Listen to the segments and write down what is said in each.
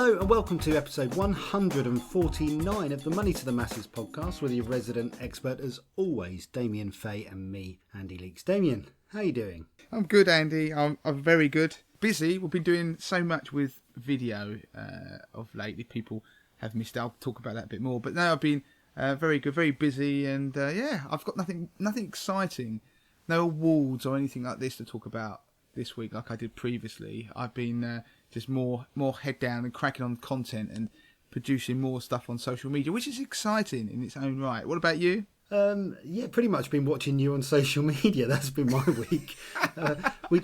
Hello and welcome to episode 149 of the Money to the Masses podcast with your resident expert as always, Damien Fay and me, Andy Leeks. Damien, how are you doing? I'm good, Andy. I'm very good. Busy. We've been doing so much with video of late. If people have missed out, I'll talk about that a bit more. But no, I've been very good, very busy, and I've got nothing exciting, no awards or anything like this to talk about this week like I did previously. I've been just more head down and cracking on content and producing more stuff on social media, which is exciting in its own right. What about you? Pretty much been watching you on social media. That's been my week. We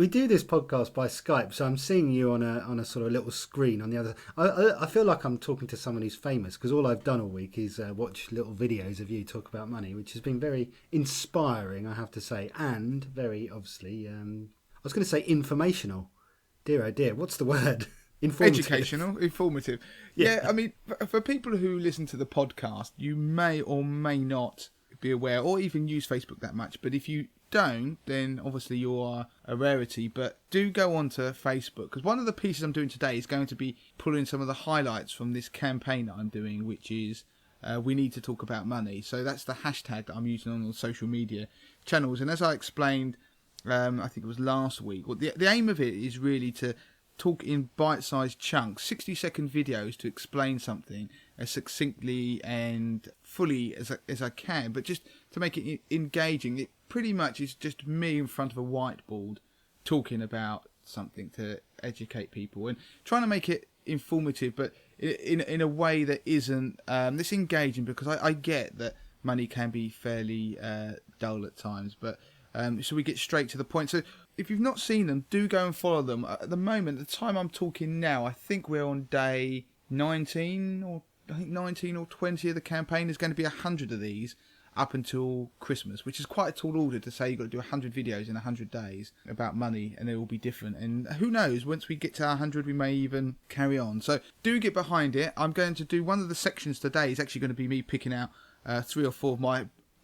do this podcast by Skype, so I'm seeing you on a sort of little screen on the other. I feel like I'm talking to someone who's famous because all I've done all week is watch little videos of you talk about money, which has been very inspiring, I have to say, and very obviously, I was going to say informational. Dear oh dear, what's the word? Educational, informative. Yeah, I mean, for people who listen to the podcast, you may or may not be aware or even use Facebook that much. But if you don't, then obviously you are a rarity. But do go on to Facebook, because one of the pieces I'm doing today is going to be pulling some of the highlights from this campaign that I'm doing, which is we need to talk about money. So that's the hashtag that I'm using on all social media channels. And as I explained, I think it was last week, well, the aim of it is really to talk in bite-sized chunks, 60-second videos to explain something as succinctly and fully as I can, but just to make it engaging. It pretty much is just me in front of a whiteboard talking about something to educate people and trying to make it informative, but in a way that isn't this engaging, because I get that money can be fairly dull at times, but so we get straight to the point. So if you've not seen them, do go and follow them. At the moment, the time I'm talking now, I think we're on day 19 or 20 of the campaign. There's going to be 100 of these up until Christmas, which is quite a tall order to say you've got to do 100 videos in 100 days about money, and they will be different. And who knows, once we get to 100, we may even carry on. So do get behind it. I'm going to do one of the sections today is actually going to be me picking out 3 or 4 of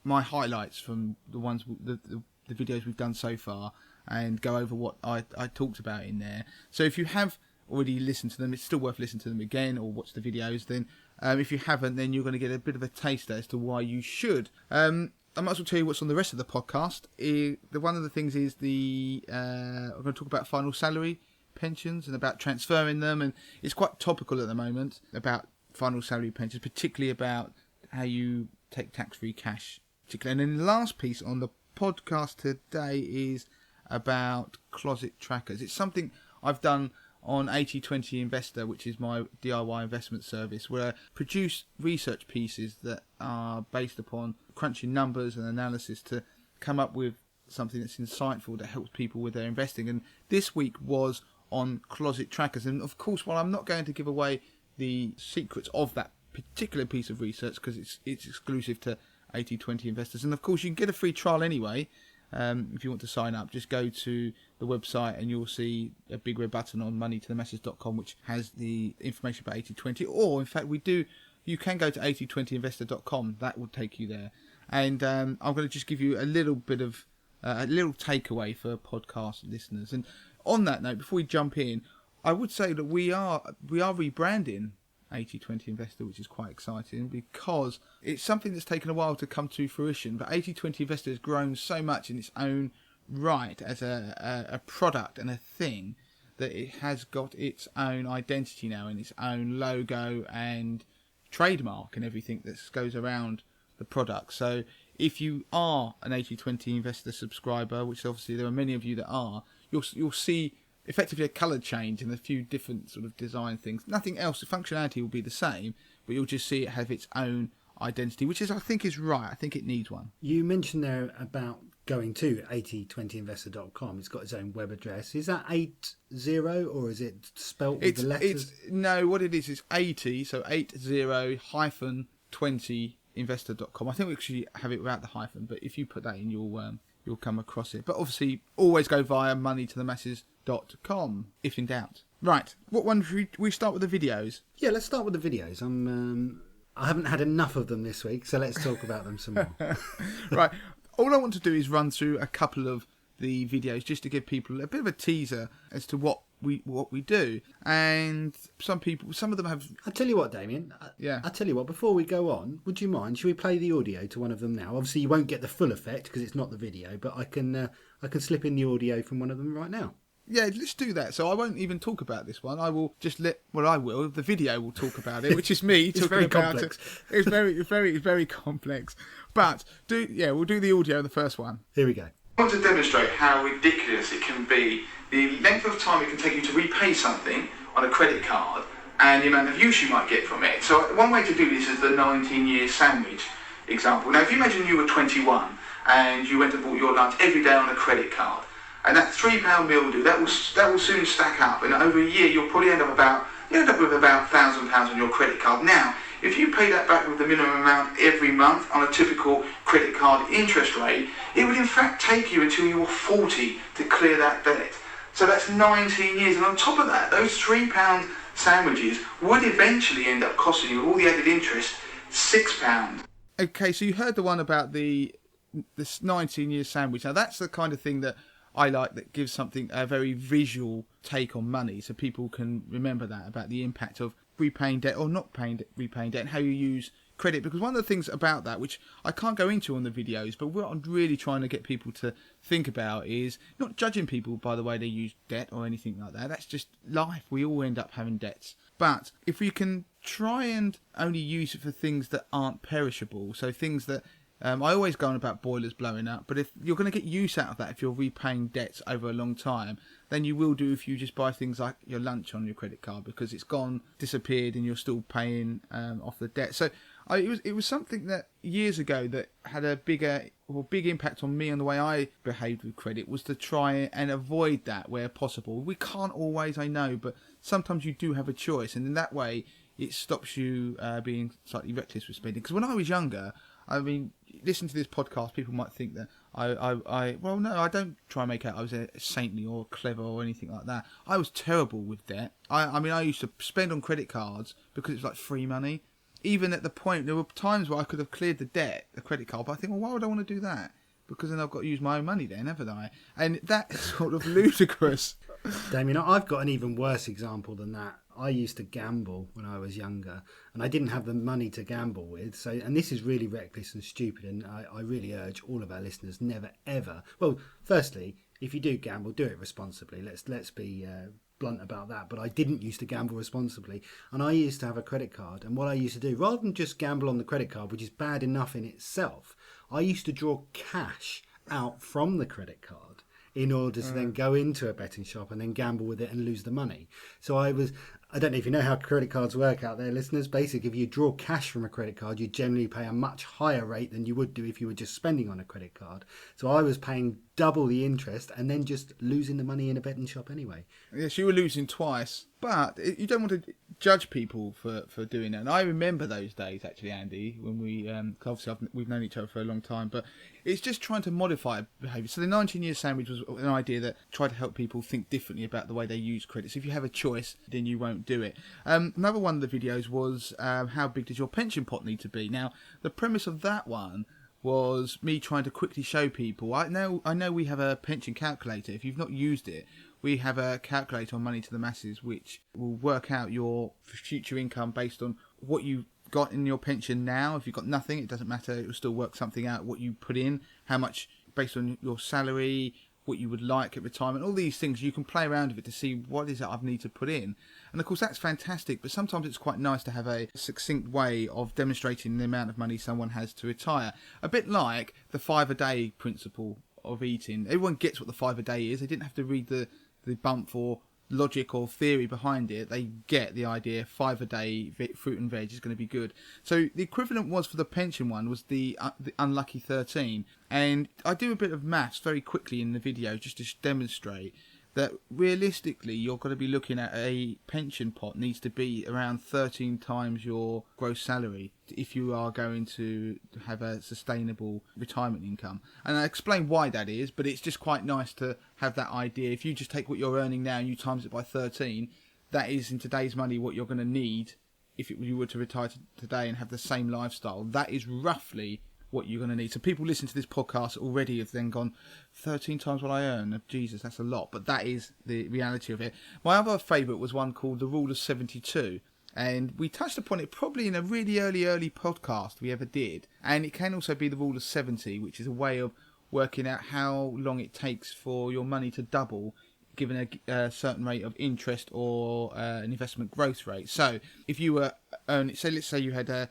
my highlights from the ones the videos we've done so far, and go over what I talked about in there. So if you have already listened to them, it's still worth listening to them again or watch the videos. Then if you haven't, then you're going to get a bit of a taster as to why you should. I might as well tell you what's on the rest of the podcast. One of the things is I'm going to talk about final salary pensions and about transferring them, and it's quite topical at the moment about final salary pensions, particularly about how you take tax-free cash. And then the last piece on the podcast today is about closet trackers. It's something I've done on 80/20 Investor, which is my DIY investment service, where I produce research pieces that are based upon crunching numbers and analysis to come up with something that's insightful that helps people with their investing. And this week was on closet trackers. And of course, while I'm not going to give away the secrets of that particular piece of research, because it's exclusive to 80/20 Investors, and of course you can get a free trial anyway. If you want to sign up, just go to the website and you'll see a big red button on moneytothemasses.com which has the information about 80/20. Or in fact, you can go to 8020investor.com. That will take you there. And I'm going to just give you a little bit of a little takeaway for podcast listeners. And on that note, before we jump in, I would say that we are rebranding 80/20 Investor, which is quite exciting because it's something that's taken a while to come to fruition. But 80/20 Investor has grown so much in its own right as a product and a thing that it has got its own identity now and its own logo and trademark and everything that goes around the product. So if you are an 80/20 Investor subscriber, which obviously there are many of you that are, you'll see effectively a colour change and a few different sort of design things. Nothing else. The functionality will be the same, but you'll just see it have its own identity, which I think is right. I think it needs one. You mentioned there about going to 8020investor.com. It's got its own web address. Is that 80 or is it spelt with the letters? No, what it is 80, so 80-20investor.com. I think we actually have it without the hyphen, but if you put that in, you'll come across it. But obviously, always go via moneytothemasses.com if in doubt. Right, what one should we start with the videos? Yeah, let's start with the videos. I haven't had enough of them this week, so let's talk about them some more. Right, all I want to do is run through a couple of the videos just to give people a bit of a teaser as to what we do. And some of them have... I'll tell you what, Damien. I'll tell you what, before we go on, would you mind, should we play the audio to one of them now? Obviously, you won't get the full effect because it's not the video, but I can slip in the audio from one of them right now. Yeah, let's do that. So I won't even talk about this one. I will just the video will talk about it, which is me talking about complex. It. It's very complex. But we'll do the audio, the first one. Here we go. I want to demonstrate how ridiculous it can be, the length of time it can take you to repay something on a credit card and the amount of use you might get from it. So one way to do this is the 19-year sandwich example. Now, if you imagine you were 21 and you went and bought your lunch every day on a credit card, and that £3 meal deal, that will soon stack up, and over a year you'll probably end up with about £1,000 on your credit card. Now, if you pay that back with the minimum amount every month on a typical credit card interest rate, it would in fact take you until you're 40 to clear that debt. So that's 19 years, and on top of that, those £3 sandwiches would eventually end up costing you, with all the added interest, £6. Okay, so you heard the one about this 19-year sandwich. Now that's the kind of thing that I like, that gives something a very visual take on money, so people can remember that, about the impact of repaying debt or not repaying debt, and how you use credit. Because one of the things about that, which I can't go into on the videos, but what I'm really trying to get people to think about is not judging people by the way they use debt or anything like that. That's just life. We all end up having debts. But if we can try and only use it for things that aren't perishable, so things that I always go on about boilers blowing up, but if you're going to get use out of that, if you're repaying debts over a long time, then you will do if you just buy things like your lunch on your credit card, because it's gone, disappeared, and you're still paying off the debt. So it was something that years ago that had a big impact on me and the way I behaved with credit, was to try and avoid that where possible. We can't always, I know, but sometimes you do have a choice, and in that way it stops you being slightly reckless with spending. Because when I was younger, I mean, listen to this podcast, people might think that I don't try and make out I was a saintly or clever or anything like that. I was terrible with debt. I used to spend on credit cards because it was like free money. Even at the point, there were times where I could have cleared the credit card, but I think, well, why would I want to do that? Because then I've got to use my own money then, haven't I? And that's sort of ludicrous. Damien, I've got an even worse example than that. I used to gamble when I was younger, and I didn't have the money to gamble with. So, and this is really reckless and stupid, and I really urge all of our listeners never ever. Well, firstly, if you do gamble, do it responsibly. Let's be blunt about that. But I didn't used to gamble responsibly, and I used to have a credit card. And what I used to do, rather than just gamble on the credit card, which is bad enough in itself, I used to draw cash out from the credit card in order to then go into a betting shop and then gamble with it and lose the money. So I don't know if you know how credit cards work out there, listeners. Basically, if you draw cash from a credit card, you generally pay a much higher rate than you would do if you were just spending on a credit card. So I was paying double the interest and then just losing the money in a betting shop anyway. Yes, you were losing twice. But you don't want to judge people for doing that. And I remember those days, actually, Andy, when obviously we've known each other for a long time, but it's just trying to modify behaviour. So the 19-year sandwich was an idea that tried to help people think differently about the way they use credit. So if you have a choice, then you won't do it. Another one of the videos was how big does your pension pot need to be? Now, the premise of that one was me trying to quickly show people. I know we have a pension calculator. If you've not used it, we have a calculator on Money to the Masses which will work out your future income based on what you've got in your pension now. If you've got nothing, it doesn't matter. It will still work something out, what you put in, how much based on your salary, what you would like at retirement, all these things. You can play around with it to see what is it I need to put in. And of course that's fantastic, but sometimes it's quite nice to have a succinct way of demonstrating the amount of money someone has to retire. A bit like the 5 a day principle of eating. Everyone gets what the 5 a day is. They didn't have to read the bump or logic or theory behind it. They get the idea. 5 a day fruit and veg is going to be good. So the equivalent was for the pension one was the unlucky 13. And I do a bit of maths very quickly in the video just to demonstrate that realistically you're going to be looking at a pension pot needs to be around 13 times your gross salary if you are going to have a sustainable retirement income. And I explain why that is, but it's just quite nice to have that idea. If you just take what you're earning now and you times it by 13, that is in today's money what you're going to need if you were to retire today and have the same lifestyle. That is roughly what you're going to need. So people listen to this podcast already have then gone, 13 times what I earn. Jesus, that's a lot. But that is the reality of it. My other favourite was one called The Rule of 72. And we touched upon it probably in a really early podcast we ever did. And it can also be the Rule of 70, which is a way of working out how long it takes for your money to double given a certain rate of interest or an investment growth rate. So if you were let's say you had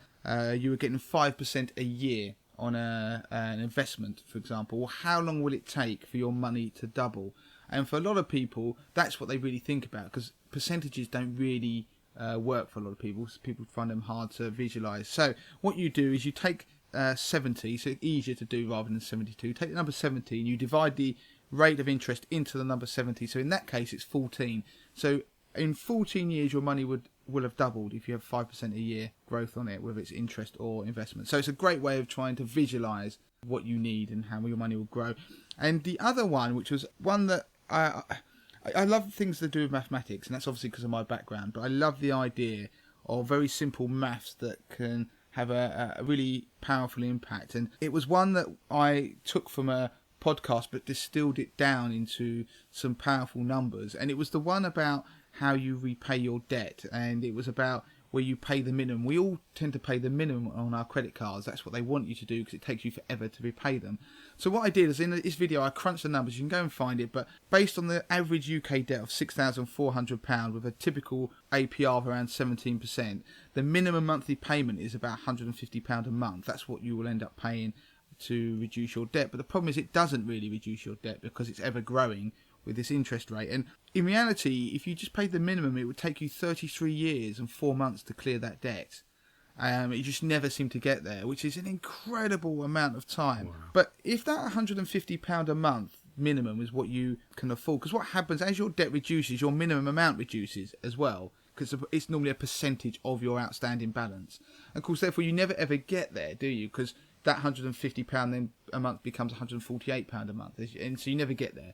you were getting 5% a year on an investment, for example, how long will it take for your money to double? And for a lot of people, that's what they really think about, because percentages don't really work for a lot of people. So people find them hard to visualize. So what you do is you take 70, so it's easier to do rather than 72. Take the number 70 and you divide the rate of interest into the number 70. So in that case, it's 14. So in 14 years, your money will have doubled if you have 5% a year growth on it, whether it's interest or investment. So it's a great way of trying to visualize what you need and how your money will grow. And the other one, which was one that I love things that do with mathematics, and that's obviously because of my background, but I love the idea of very simple maths that can have a really powerful impact. And it was one that I took from a podcast but distilled it down into some powerful numbers, and it was the one about how you repay your debt, and it was about where you pay the minimum. We all tend to pay the minimum on our credit cards. That's what they want you to do because it takes you forever to repay them. So what I did is in this video I crunched the numbers. You can go and find it, but based on the average UK debt of £6,400 with a typical APR of around 17%, the minimum monthly payment is about £150 a month. That's what you will end up paying to reduce your debt. But the problem is it doesn't really reduce your debt because it's ever growing with this interest rate. And in reality, if you just paid the minimum, it would take you 33 years and 4 months to clear that debt. You just never seem to get there, which is an incredible amount of time. Wow. But if that £150 a month minimum is what you can afford, because what happens as your debt reduces, your minimum amount reduces as well, because it's normally a percentage of your outstanding balance. And of course, therefore, you never ever get there, do you? Because that £150 then a month becomes £148 a month, and so you never get there.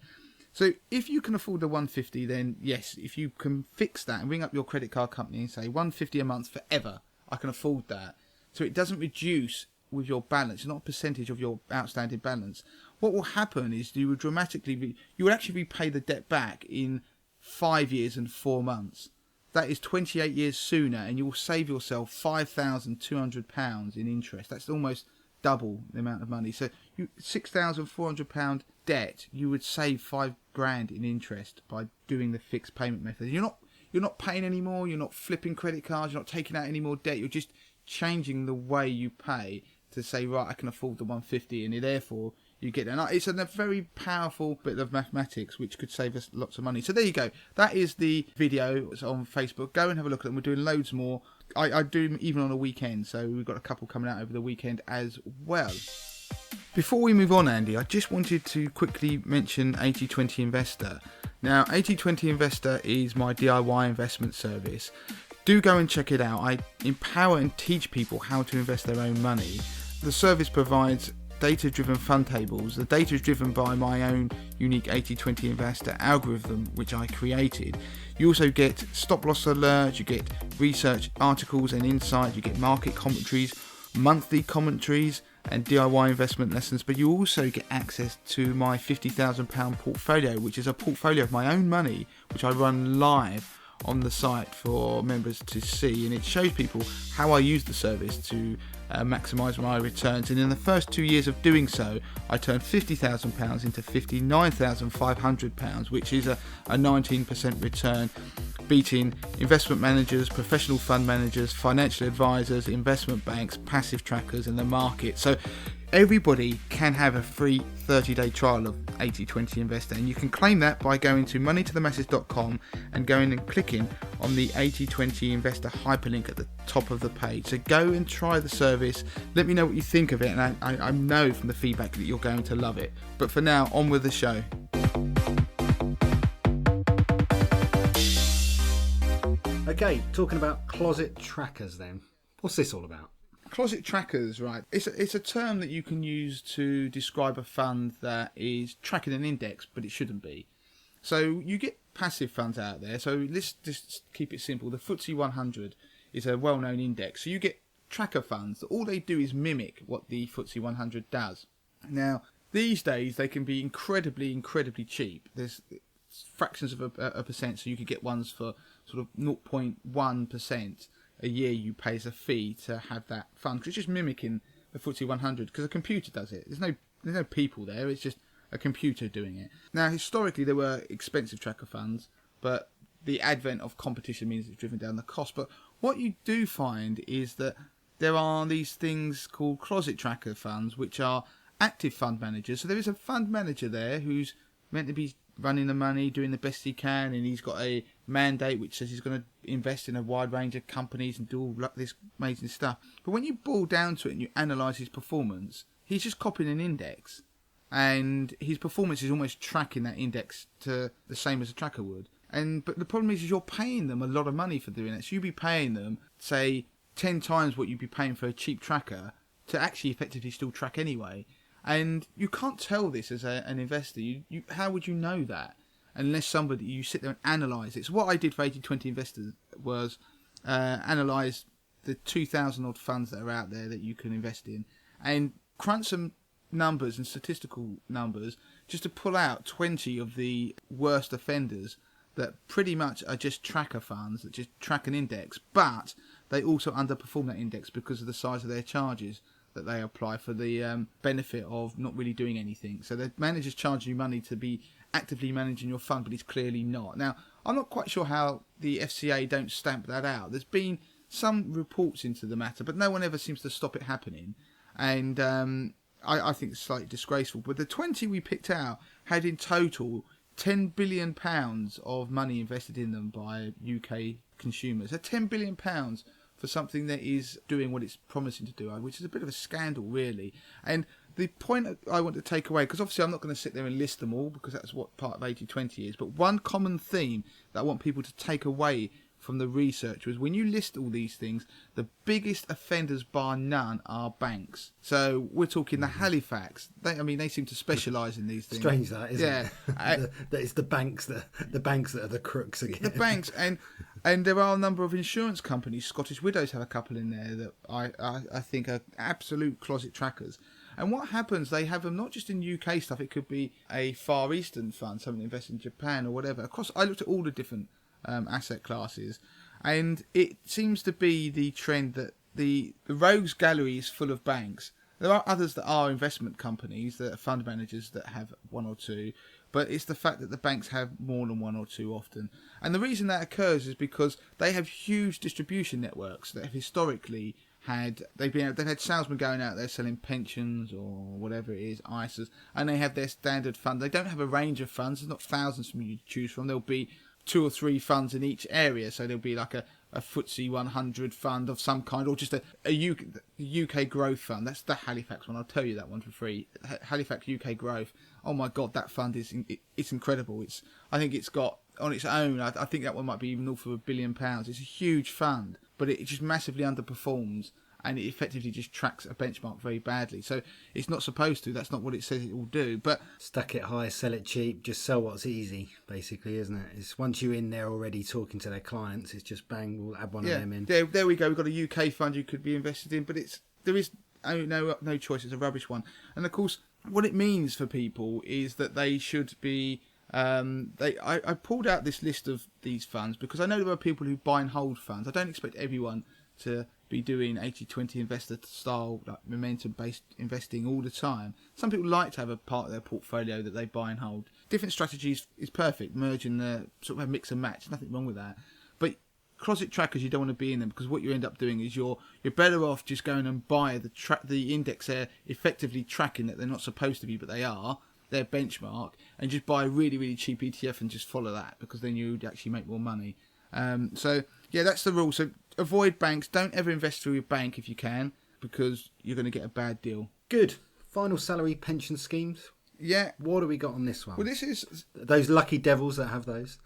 So if you can afford the 150, then yes, if you can fix that and ring up your credit card company and say 150 a month forever, I can afford that. So it doesn't reduce with your balance, it's not a percentage of your outstanding balance. What will happen is you will you will actually repay the debt back in 5 years and 4 months. That is 28 years sooner, and you will save yourself £5,200 in interest. That's almost double the amount of money. So £6,400 debt, you would save £5,000 in interest by doing the fixed payment method. You're not paying anymore. You're not flipping credit cards. You're not taking out any more debt. You're just changing the way you pay to say, right, I can afford the 150, and therefore you get there. And it's a very powerful bit of mathematics which could save us lots of money. So there you go. That is the video. It's on Facebook. Go and have a look at them. We're doing loads more. I do them even on a weekend, so we've got a couple coming out over the weekend as well. Before we move on, Andy, I just wanted to quickly mention 80/20 Investor. Now, 80/20 Investor is my DIY investment service. Do go and check it out. I empower and teach people how to invest their own money. The service provides data-driven fund tables. The data is driven by my own unique 80/20 Investor algorithm, which I created. You also get stop-loss alerts, you get research articles and insights, you get market commentaries, monthly commentaries, and DIY investment lessons, but you also get access to my £50,000 portfolio, which is a portfolio of my own money, which I run live on the site for members to see, and it shows people how I use the service to maximise my returns. And in the first 2 years of doing so, I turned £50,000 into £59,500, which is a 19% return, beating investment managers, professional fund managers, financial advisors, investment banks, passive trackers in the market. So everybody can have a free 30-day trial of 80/20 Investor, and you can claim that by going to moneytothemasses.com and going and clicking on the 80/20 Investor hyperlink at the top of the page. So go and try the service. Let me know what you think of it, and I know from the feedback that you're going to love it. But for now, on with the show. Okay, talking about closet trackers then. What's this all about? Closet trackers, right? It's a term that you can use to describe a fund that is tracking an index, but it shouldn't be. So you get passive funds out there. So let's just keep it simple. The FTSE 100 is a well-known index. So you get tracker funds. All they do is mimic what the FTSE 100 does. Now, these days, they can be incredibly, incredibly cheap. There's fractions of a percent, so you could get ones for sort of 0.1% a year you pay as a fee to have that fund. Because it's just mimicking the FTSE 100, because a computer does it. There's no people there, it's just a computer doing it. Now, historically, there were expensive tracker funds, but the advent of competition means it's driven down the cost. But what you do find is that there are these things called closet tracker funds, which are active fund managers. So there is a fund manager there who's meant to be running the money, doing the best he can, and he's got a mandate which says he's going to invest in a wide range of companies and do all this amazing stuff. But when you boil down to it and you analyse his performance, he's just copying an index, and his performance is almost tracking that index to the same as a tracker would. But the problem is you're paying them a lot of money for doing it. So you'd be paying them, say, 10 times what you'd be paying for a cheap tracker to actually effectively still track anyway. And you can't tell this as an investor. How would you know that? Unless you sit there and analyse it. So what I did for 80/20 Investors was analyse the 2,000 odd funds that are out there that you can invest in, and crunch some numbers and statistical numbers just to pull out 20 of the worst offenders that pretty much are just tracker funds that just track an index, but they also underperform that index because of the size of their charges that they apply for the benefit of not really doing anything. So the manager's charging you money to be actively managing your fund, but he's clearly not. Now, I'm not quite sure how the FCA don't stamp that out. There's been some reports into the matter, but no one ever seems to stop it happening. And I think it's slightly disgraceful. But the 20 we picked out had in total £10 billion of money invested in them by UK consumers. So £10 billion for something that is doing what it's promising to do, which is a bit of a scandal, really. And the point I want to take away, because obviously I'm not going to sit there and list them all, because that's what part of 80/20 is, but one common theme that I want people to take away from the research was when you list all these things, the biggest offenders bar none are banks. So we're talking the Halifax. They seem to specialise in these things. Strange that, isn't it? That it's the banks that are the crooks again. The banks, and there are a number of insurance companies. Scottish Widows have a couple in there that I think are absolute closet trackers. And what happens, they have them not just in UK stuff, it could be a Far Eastern fund, something invested in Japan or whatever. Of course, I looked at all the different asset classes, and it seems to be the trend that the rogues gallery is full of banks. There are others that are investment companies, that are fund managers that have one or two, but it's the fact that the banks have more than one or two often. And the reason that occurs is because they have huge distribution networks that have historically they've had salesmen going out there selling pensions or whatever it is, ISAs, and they have their standard fund. They don't have a range of funds. There's not thousands for you to choose from. There'll be 2 or 3 funds in each area, so there'll be like a FTSE 100 fund of some kind, or just a UK growth fund. That's the Halifax one. I'll tell you that one for free. Halifax UK growth. Oh my God, that fund it's incredible. I think it's got on its own. I think that one might be even north of £1 billion. It's a huge fund, but it just massively underperforms, and it effectively just tracks a benchmark very badly. So it's not supposed to. That's not what it says it will do. But stack it high, sell it cheap, just sell what's easy, basically, isn't it? It's once you're in there already talking to their clients, it's just bang, we'll add one of them in. There we go. We've got a UK fund you could be invested in, but there is no choice. It's a rubbish one. And of course, what it means for people is that they should be. I pulled out this list of these funds because I know there are people who buy and hold funds. I don't expect everyone to be doing 80/20 investor style, like momentum based investing all the time. Some people like to have a part of their portfolio that they buy and hold. Different strategies is perfect, merging the sort of mix and match, nothing wrong with that. But closet trackers, you don't want to be in them, because what you end up doing is you're better off just going and buy the index they're effectively tracking that they're not supposed to be, but they are their benchmark, and just buy a really, really cheap ETF and just follow that, because then you'd actually make more money. So yeah, that's the rule. So avoid banks. Don't ever invest through your bank if you can, because you're going to get a bad deal. Good. Final salary pension schemes. Yeah. What do we got on this one? Well, this is those lucky devils that have those.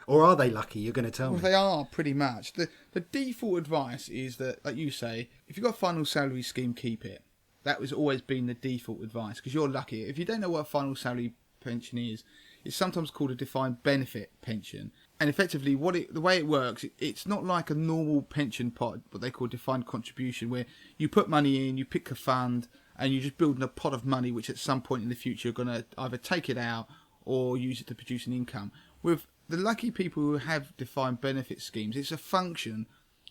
Or are they lucky? You're going to tell me. Well, they are pretty much. The default advice is that, like you say, if you've got a final salary scheme, keep it. That has always been the default advice, because you're lucky. If you don't know what a final salary pension is, it's sometimes called a defined benefit pension. And effectively, the way it works, it's not like a normal pension pot, what they call defined contribution, where you put money in, you pick a fund, and you're just building a pot of money, which at some point in the future you're going to either take it out or use it to produce an income. With the lucky people who have defined benefit schemes, it's a function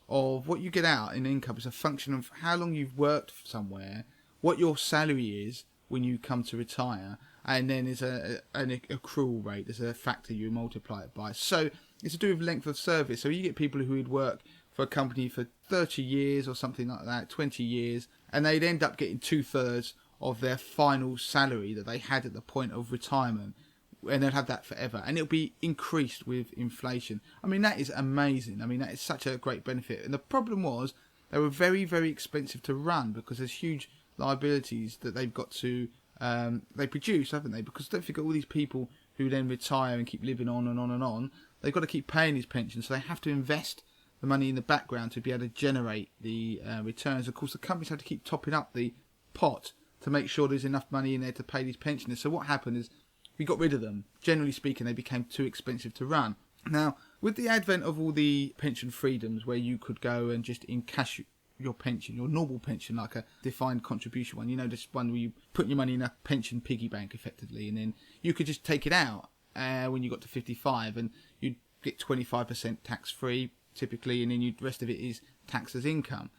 of what you get out in income. It's a function of how long you've worked somewhere, what your salary is when you come to retire, and then there's an accrual rate. There's a factor you multiply it by. So it's to do with length of service. So you get people who would work for a company for 30 years or something like that, 20 years, and they'd end up getting 2/3 of their final salary that they had at the point of retirement, and they'll have that forever, and it'll be increased with inflation. I mean, that is amazing. I mean, that is such a great benefit. And the problem was they were very, very expensive to run because there's huge liabilities that they've got to they produce, haven't they? Because don't forget, all these people who then retire and keep living on and on and on, they've got to keep paying these pensions, so they have to invest the money in the background to be able to generate the returns. Of course, the companies have to keep topping up the pot to make sure there's enough money in there to pay these pensioners. So what happened is we got rid of them. Generally speaking, they became too expensive to run. Now, with the advent of all the pension freedoms, where you could go and just encash your pension, your normal pension, like a defined contribution one, you know, this one where you put your money in a pension piggy bank effectively, and then you could just take it out when you got to 55, and you'd get 25% tax free typically, and then the rest of it is taxed as income.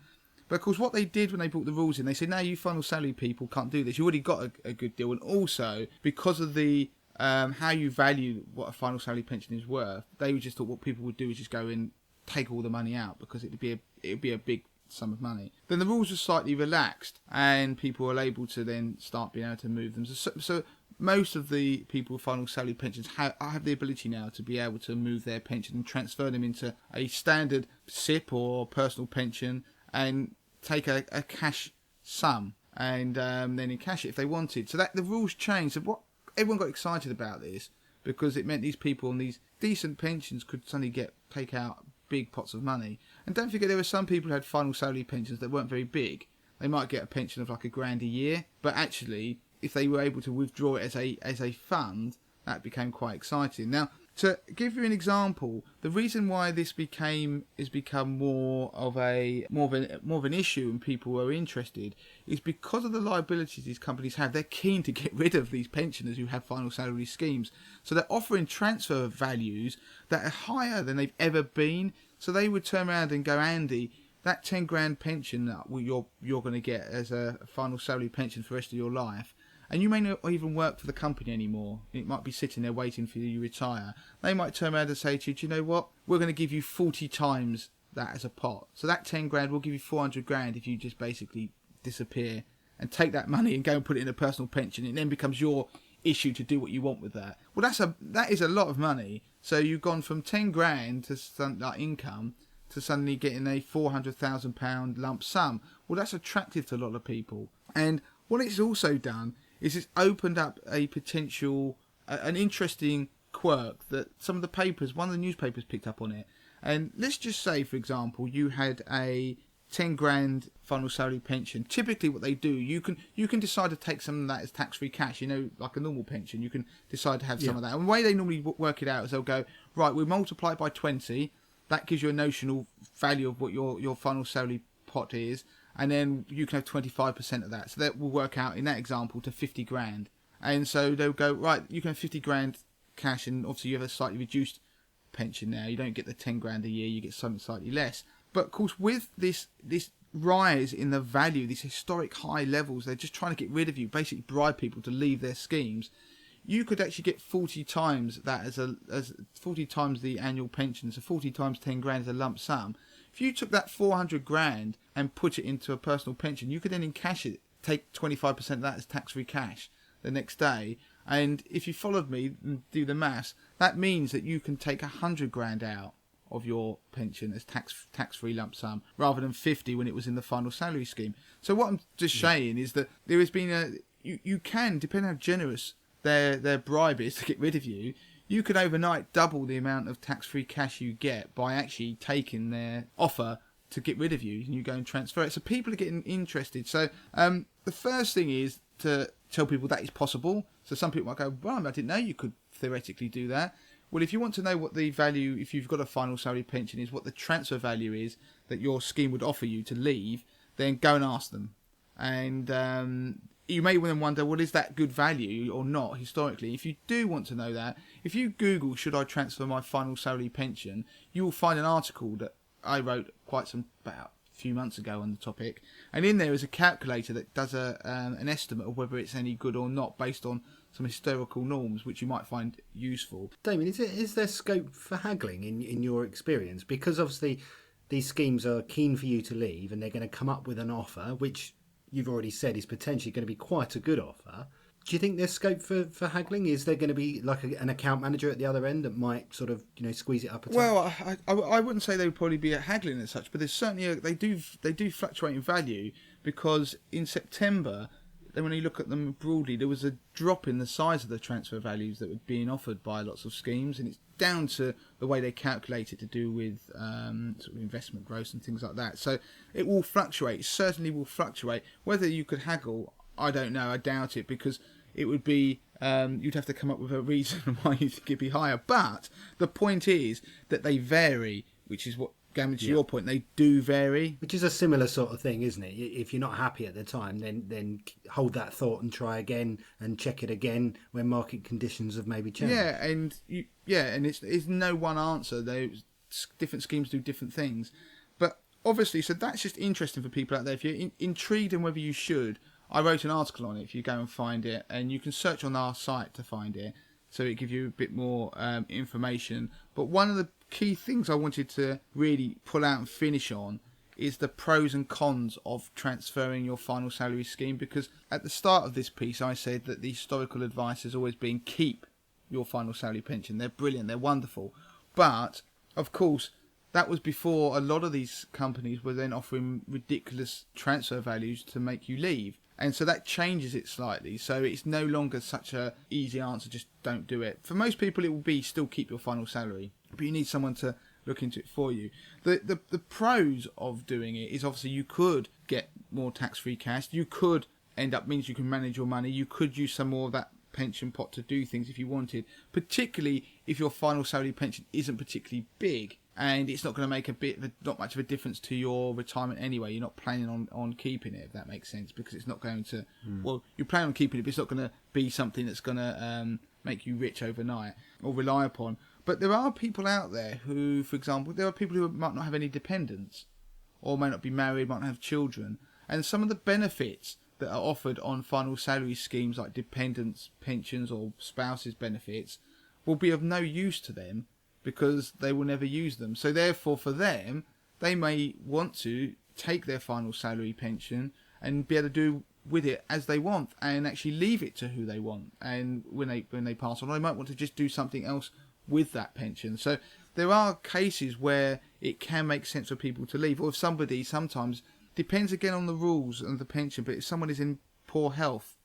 But of course, what they did when they brought the rules in, they said, no, you final salary people can't do this. You already got a good deal, and also because of the how you value what a final salary pension is worth, they just thought what people would do is just go and take all the money out because it'd be a big sum of money. Then the rules were slightly relaxed, and people were able to then start being able to move them. So most of the people with final salary pensions have the ability now to be able to move their pension and transfer them into a standard SIP or personal pension, and take a cash sum and then encash it if they wanted. So that the rules changed. So everyone got excited about this because it meant these people on these decent pensions could suddenly take out big pots of money. And don't forget, there were some people who had final salary pensions that weren't very big. They might get a pension of like $1,000 a year, but actually, if they were able to withdraw it as a fund, that became quite exciting. Now, to give you an example, the reason why this has become more of an issue and people are interested is because of the liabilities these companies have. They're keen to get rid of these pensioners who have final salary schemes, so they're offering transfer values that are higher than they've ever been. So they would turn around and go, Andy, that 10 grand pension that you're going to get as a final salary pension for the rest of your life, and you may not even work for the company anymore. It might be sitting there waiting for you to retire. They might turn around and say to you, do you know what? We're going to give you 40 times that as a pot. So that 10 grand, we'll give you 400 grand if you just basically disappear and take that money and go and put it in a personal pension. It then becomes your issue to do what you want with that. Well, that is a lot of money. So you've gone from 10 grand to that income to suddenly getting a £400,000 lump sum. Well, that's attractive to a lot of people. And what it's also done is it's opened up a potential, an interesting quirk that some of the papers, one of the newspapers picked up on it. And let's just say, for example, you had a 10 grand final salary pension. Typically what they do, you can decide to take some of that as tax-free cash, you know, like a normal pension. You can decide to have some of that. And the way they normally work it out is they'll go, right, we'll multiply it by 20. That gives you a notional value of what your final salary pot is. And then you can have 25% of that. So that will work out, in that example, to 50 grand. And so they'll go, right, you can have 50 grand cash, and obviously you have a slightly reduced pension now. You don't get the 10 grand a year, you get something slightly less. But of course, with this rise in the value, these historic high levels, they're just trying to get rid of you, basically bribe people to leave their schemes. You could actually get 40 times that as 40 times the annual pension, so 40 times 10 grand as a lump sum. If you took that 400 grand and put it into a personal pension, you could then encash it, take 25% of that as tax-free cash the next day. And if you followed me and do the maths, that means that you can take 100 grand out of your pension as tax-free lump sum, rather than 50 when it was in the final salary scheme. So what I'm just saying is that there has been you can, depending on how generous their bribe is to get rid of you, you could overnight double the amount of tax-free cash you get by actually taking their offer to get rid of you, and you go and transfer it. So people are getting interested. So the first thing is to tell people that is possible. So some people might go, well, I didn't know you could theoretically do that. well, if you want to know what the value, if you've got a final salary pension, is what the transfer value is that your scheme would offer you to leave, then go and ask them. And you may then wonder, well, is that good value or not historically? If you do want to know that, if you Google, should I transfer my final salary pension, you will find an article that I wrote about a few months ago on the topic. And in there is a calculator that does an estimate of whether it's any good or not based on some historical norms, which you might find useful. Damien, is there scope for haggling in your experience? Because obviously these schemes are keen for you to leave and they're going to come up with an offer, which you've already said is potentially going to be quite a good offer. Do you think there's scope for haggling? Is there going to be like an account manager at the other end that might sort of squeeze it up a touch? Well, I wouldn't say they would probably be at haggling as such, but there's certainly they do fluctuate in value, because in September, then when you look at them broadly, there was a drop in the size of the transfer values that were being offered by lots of schemes, and it's down to the way they calculate it to do with sort of investment growth and things like that. So it will fluctuate. It certainly will fluctuate. Whether you could haggle, I don't know. I doubt it, because it would be you'd have to come up with a reason why you think it'd be higher. But the point is that they vary, which is what, Gavin, to your point, they do vary. Which is a similar sort of thing, isn't it? If you're not happy at the time, then hold that thought and try again and check it again when market conditions have maybe changed. Yeah, and it's no one answer. Different schemes do different things. But obviously, so that's just interesting for people out there. If you're intrigued in whether you should, I wrote an article on it. If you go and find it, and you can search on our site to find it, so it gives you a bit more information. But one of the key things I wanted to really pull out and finish on is the pros and cons of transferring your final salary scheme, because at the start of this piece I said that the historical advice has always been keep your final salary pension. They're brilliant, they're wonderful, but of course that was before a lot of these companies were then offering ridiculous transfer values to make you leave. And so that changes it slightly. So it's no longer such a easy answer, just don't do it. For most people, it will be still keep your final salary, but you need someone to look into it for you. The pros of doing it is obviously you could get more tax-free cash. You could end up, means you can manage your money. You could use some more of that pension pot to do things if you wanted, particularly if your final salary pension isn't particularly big. And it's not going to make not much of a difference to your retirement anyway. You're not planning on keeping it, if that makes sense, because it's not going to. Well, you plan on keeping it, but it's not going to be something that's going to make you rich overnight or rely upon. But there are people out there who, for example, there are people who might not have any dependents, or may not be married, might not have children, and some of the benefits that are offered on final salary schemes like dependents, pensions, or spouses benefits will be of no use to them, because they will never use them. So therefore, for them, they may want to take their final salary pension and be able to do with it as they want, and actually leave it to who they want. And when they pass on, they might want to just do something else with that pension. So there are cases where it can make sense for people to leave. Or if somebody, sometimes, depends again on the rules of the pension, but if someone is in poor health,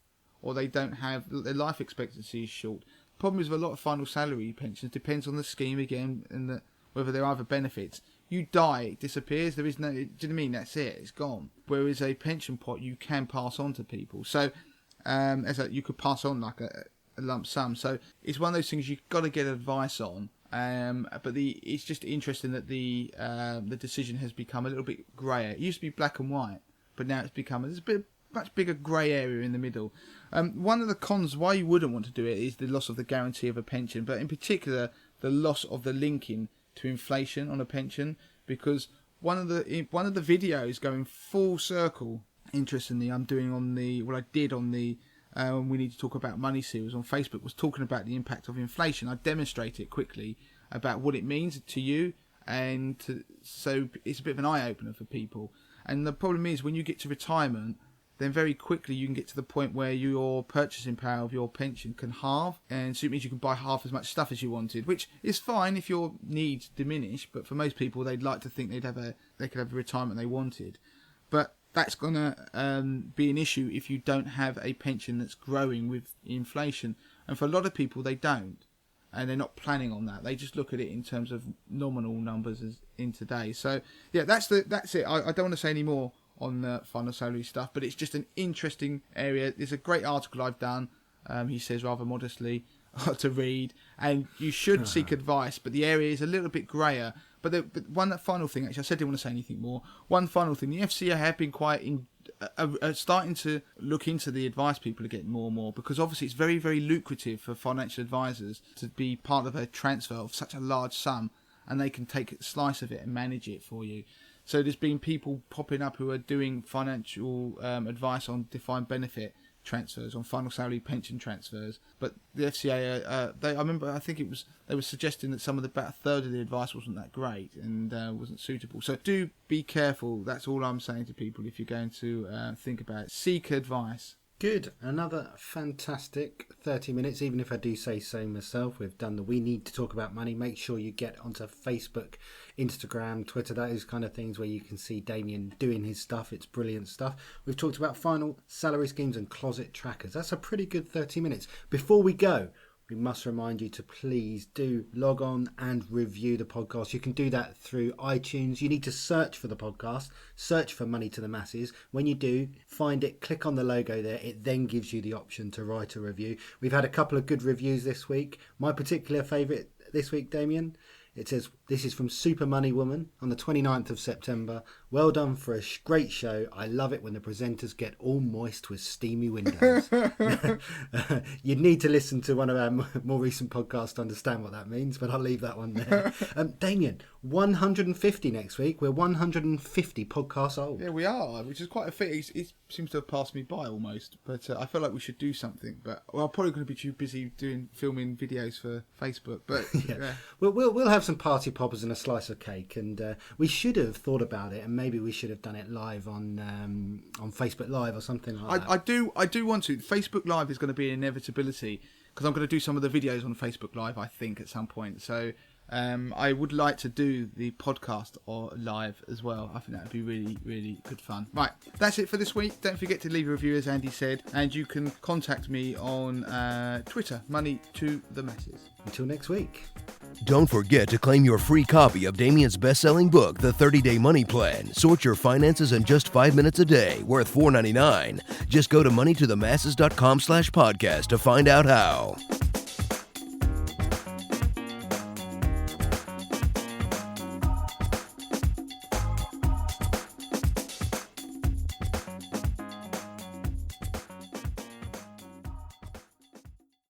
or they don't have, their life expectancy is short. Problem is with a lot of final salary pensions, depends on the scheme again, and whether there are other benefits. You die, it disappears. There is no. Do you know what I mean? That's it. It's gone. Whereas a pension pot, you can pass on to people. So, you could pass on like a lump sum. So it's one of those things you've got to get advice on. But it's just interesting that the decision has become a little bit greyer. It used to be black and white, but now it's become much bigger grey area in the middle. One of the cons why you wouldn't want to do it is the loss of the guarantee of a pension, but in particular the loss of the linking to inflation on a pension, because one of the videos going full circle, interestingly, I'm doing on the what I did on the We Need to Talk About Money series on Facebook, was talking about the impact of inflation. I demonstrate it quickly about what it means to you, so it's a bit of an eye opener for people. And the problem is when you get to retirement, then very quickly you can get to the point where your purchasing power of your pension can halve, and so it means you can buy half as much stuff as you wanted, which is fine if your needs diminish, but for most people they'd like to think they could have a retirement they wanted. But that's going to be an issue if you don't have a pension that's growing with inflation, and for a lot of people they don't, and they're not planning on that. They just look at it in terms of nominal numbers as in today. So yeah, that's it. I don't want to say any more on the final salary stuff, but it's just an interesting area. There's a great article I've done, he says rather modestly, to read, and you should seek advice, but the area is a little bit grayer. But that final thing, actually, I said I didn't want to say anything more. One final thing, the FCA have been quite starting to look into the advice people are getting more and more, because obviously it's very, very lucrative for financial advisors to be part of a transfer of such a large sum, and they can take a slice of it and manage it for you. So there's been people popping up who are doing financial advice on defined benefit transfers, on final salary pension transfers. But the FCA, I think they were suggesting that about a third of the advice wasn't that great and wasn't suitable. So do be careful. That's all I'm saying to people. If you're going to think about it, seek advice. Good. Another fantastic 30 minutes, even if I do say so myself. We've done the We Need to Talk About Money. Make sure you get onto Facebook, Instagram, Twitter, those kind of things where you can see Damien doing his stuff. It's brilliant stuff. We've talked about final salary schemes and closet trackers. That's a pretty good 30 minutes. Before we go, we must remind you to please do log on and review the podcast. You can do that through iTunes. You need to search for the podcast, search for Money to the Masses. When you do, find it, click on the logo there. It then gives you the option to write a review. We've had a couple of good reviews this week. My particular favourite this week, Damien, it says, this is from Super Money Woman on the 29th of September. Well done for a great show. I love it when the presenters get all moist with steamy windows. You'd need to listen to one of our more recent podcasts to understand what that means, but I'll leave that one there. Damien, 150 next week. We're 150 podcasts old. Yeah, we are, which is quite a feat. It seems to have passed me by almost, but I feel like we should do something. But I'm probably going to be too busy filming videos for Facebook. But yeah. We'll have some party poppers and a slice of cake, and we should have thought about it, and maybe we should have done it live on Facebook Live or something like that. I do want to. Facebook Live is going to be an inevitability, because I'm going to do some of the videos on Facebook Live, I think, at some point. So I would like to do the podcast or live as well. I think that would be really, really good fun. Right, that's it for this week. Don't forget to leave a review, as Andy said, and you can contact me on Twitter, Money to the Masses. Until next week. Don't forget to claim your free copy of Damien's best-selling book, The 30-Day Money Plan. Sort your finances in just 5 minutes a day, worth $4.99. Just go to moneytothemasses.com/podcast to find out how.